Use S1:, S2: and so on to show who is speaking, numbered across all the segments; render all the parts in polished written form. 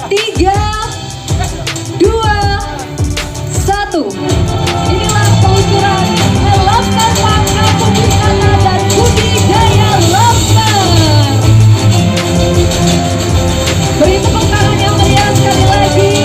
S1: 3, 2, 1. Inilah peluncuran Lobster Farm Kampung Wisata dan Budidaya Lobster. Beri tepuk tangan yang meriah sekali lagi.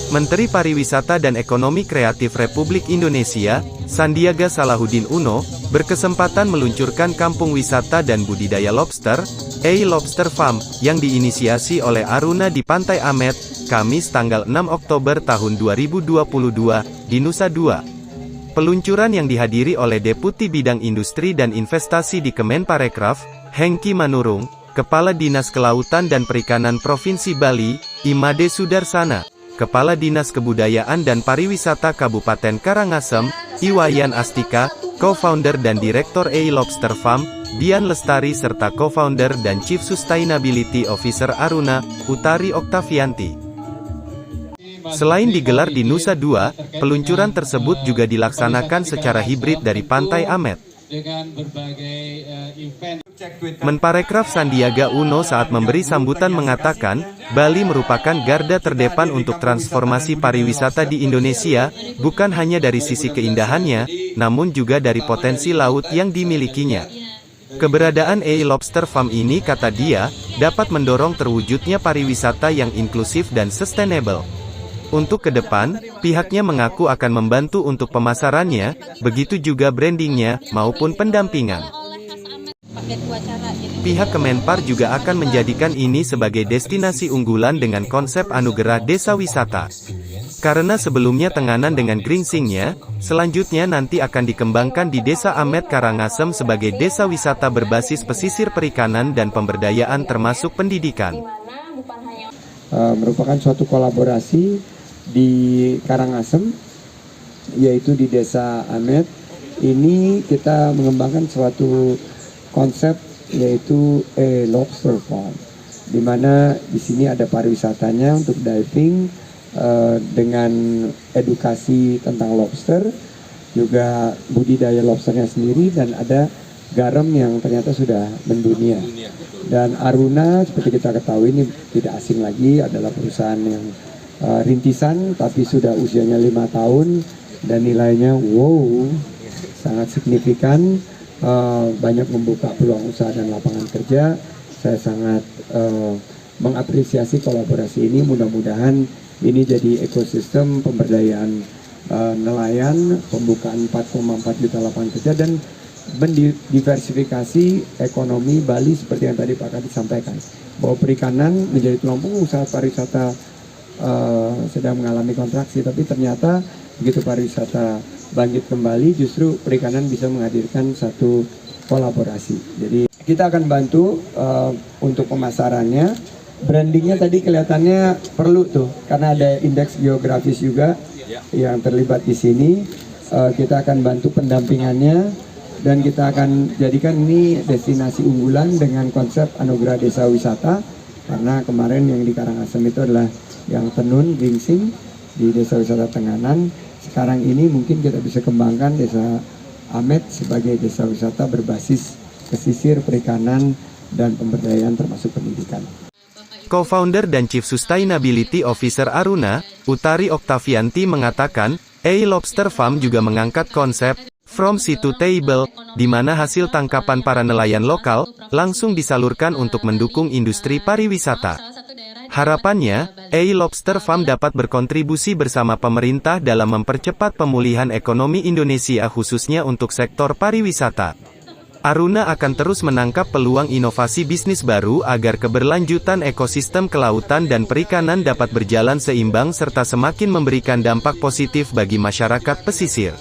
S2: Menteri Pariwisata dan Ekonomi Kreatif Republik Indonesia, Sandiaga Salahuddin Uno, berkesempatan meluncurkan Kampung Wisata dan Budidaya Lobster, Lobster Farm, yang diinisiasi oleh Aruna di Pantai Amet, Kamis tanggal 6 Oktober tahun 2022, di Nusa Dua. Peluncuran yang dihadiri oleh Deputi Bidang Industri dan Investasi di Kemenparekraf, Hengki Manurung, Kepala Dinas Kelautan dan Perikanan Provinsi Bali, Imade Sudarsana, Kepala Dinas Kebudayaan dan Pariwisata Kabupaten Karangasem, Iwayan Astika, Co-founder dan Direktur Lobster Farm, Dian Lestari serta Co-founder dan Chief Sustainability Officer Aruna, Utari Oktavianti. Selain digelar di Nusa Dua, peluncuran tersebut juga dilaksanakan secara hibrid dari Pantai Amet. Menparekraf Sandiaga Uno saat memberi sambutan mengatakan, Bali merupakan garda terdepan untuk transformasi pariwisata di Indonesia, bukan hanya dari sisi keindahannya, namun juga dari potensi laut yang dimilikinya. Keberadaan Lobster Farm ini, kata dia, dapat mendorong terwujudnya pariwisata yang inklusif dan sustainable. Untuk ke depan, pihaknya mengaku akan membantu untuk pemasarannya, begitu juga brandingnya, maupun pendampingan. Pihak Kemenpar juga akan menjadikan ini sebagai destinasi unggulan dengan konsep anugerah desa wisata. Karena sebelumnya tenganan dengan Gringsingnya, selanjutnya nanti akan dikembangkan di Desa Amet Karangasem sebagai desa wisata berbasis pesisir perikanan dan pemberdayaan termasuk pendidikan.
S3: Merupakan suatu kolaborasi di Karangasem, yaitu di Desa Amet. Ini kita mengembangkan suatu konsep yaitu Lobster Farm, di mana di sini ada pariwisatanya untuk diving dengan edukasi tentang lobster, juga budidaya lobsternya sendiri, dan ada garam yang ternyata sudah mendunia. Dan Aruna seperti kita ketahui ini tidak asing lagi, adalah perusahaan yang rintisan tapi sudah usianya 5 tahun dan nilainya sangat signifikan, banyak membuka peluang usaha dan lapangan kerja. Saya sangat mengapresiasi kolaborasi ini. Mudah-mudahan ini jadi ekosistem pemberdayaan nelayan, pembukaan 4,4 juta lapangan kerja, dan mendiversifikasi ekonomi Bali seperti yang tadi Pak Kadis sampaikan, bahwa perikanan menjadi tulang punggung saat pariwisata sedang mengalami kontraksi, tapi ternyata begitu pariwisata bangkit kembali, justru perikanan bisa menghadirkan satu kolaborasi. Jadi kita akan bantu untuk pemasarannya, brandingnya tadi kelihatannya perlu tuh, karena ada indeks geografis juga yang terlibat di sini. Kita akan bantu pendampingannya, dan kita akan jadikan ini destinasi unggulan dengan konsep anugerah desa wisata, karena kemarin yang di Karangasem itu adalah yang tenun Gringsing di Desa Wisata Tenganan. Sekarang ini mungkin kita bisa kembangkan Desa Amet sebagai desa wisata berbasis pesisir, perikanan, dan pemberdayaan termasuk pendidikan.
S2: Co-founder dan Chief Sustainability Officer Aruna, Utari Oktavianti mengatakan, Lobster Farm juga mengangkat konsep From Sea to Table, di mana hasil tangkapan para nelayan lokal langsung disalurkan untuk mendukung industri pariwisata. Harapannya, Lobster Farm dapat berkontribusi bersama pemerintah dalam mempercepat pemulihan ekonomi Indonesia khususnya untuk sektor pariwisata. Aruna akan terus menangkap peluang inovasi bisnis baru agar keberlanjutan ekosistem kelautan dan perikanan dapat berjalan seimbang serta semakin memberikan dampak positif bagi masyarakat pesisir.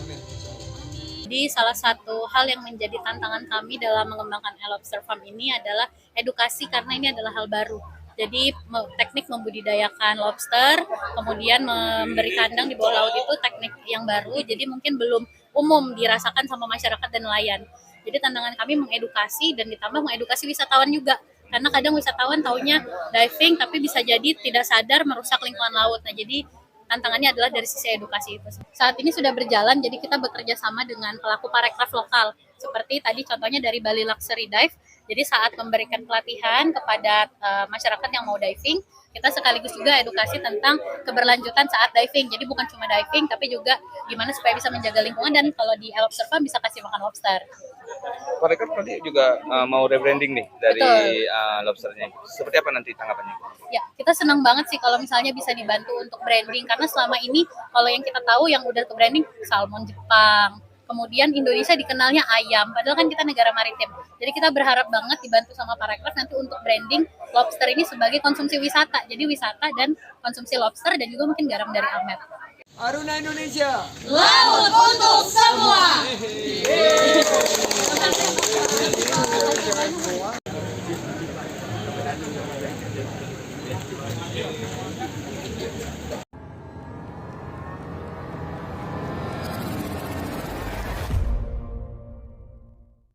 S4: Jadi salah satu hal yang menjadi tantangan kami dalam mengembangkan Lobster Farm ini adalah edukasi, karena ini adalah hal baru. Jadi teknik membudidayakan lobster, kemudian memberi kandang di bawah laut itu teknik yang baru, jadi mungkin belum umum dirasakan sama masyarakat dan nelayan. Jadi tantangan kami mengedukasi dan ditambah mengedukasi wisatawan juga. Karena kadang wisatawan taunya diving tapi bisa jadi tidak sadar merusak lingkungan laut. Nah, jadi tantangannya adalah dari sisi edukasi itu. Saat ini sudah berjalan, jadi kita bekerja sama dengan pelaku parekraf lokal. Seperti tadi contohnya dari Bali Luxury Dive. Jadi saat memberikan pelatihan kepada masyarakat yang mau diving, kita sekaligus juga edukasi tentang keberlanjutan saat diving. Jadi bukan cuma diving, tapi juga gimana supaya bisa menjaga lingkungan, dan kalau di Lobster Farm bisa kasih makan lobster.
S5: Mereka tadi juga mau rebranding nih dari lobsternya. Seperti apa nanti tanggapannya?
S4: Ya, kita senang banget sih kalau misalnya bisa dibantu untuk branding, karena selama ini kalau yang kita tahu yang udah ke branding salmon Jepang, kemudian Indonesia dikenalnya ayam, padahal kan kita negara maritim. Jadi kita berharap banget dibantu sama Parekraf nanti untuk branding lobster ini sebagai konsumsi wisata. Jadi wisata dan konsumsi lobster, dan juga mungkin garam dari Amet.
S3: Aruna Indonesia.
S1: Laut untuk semua.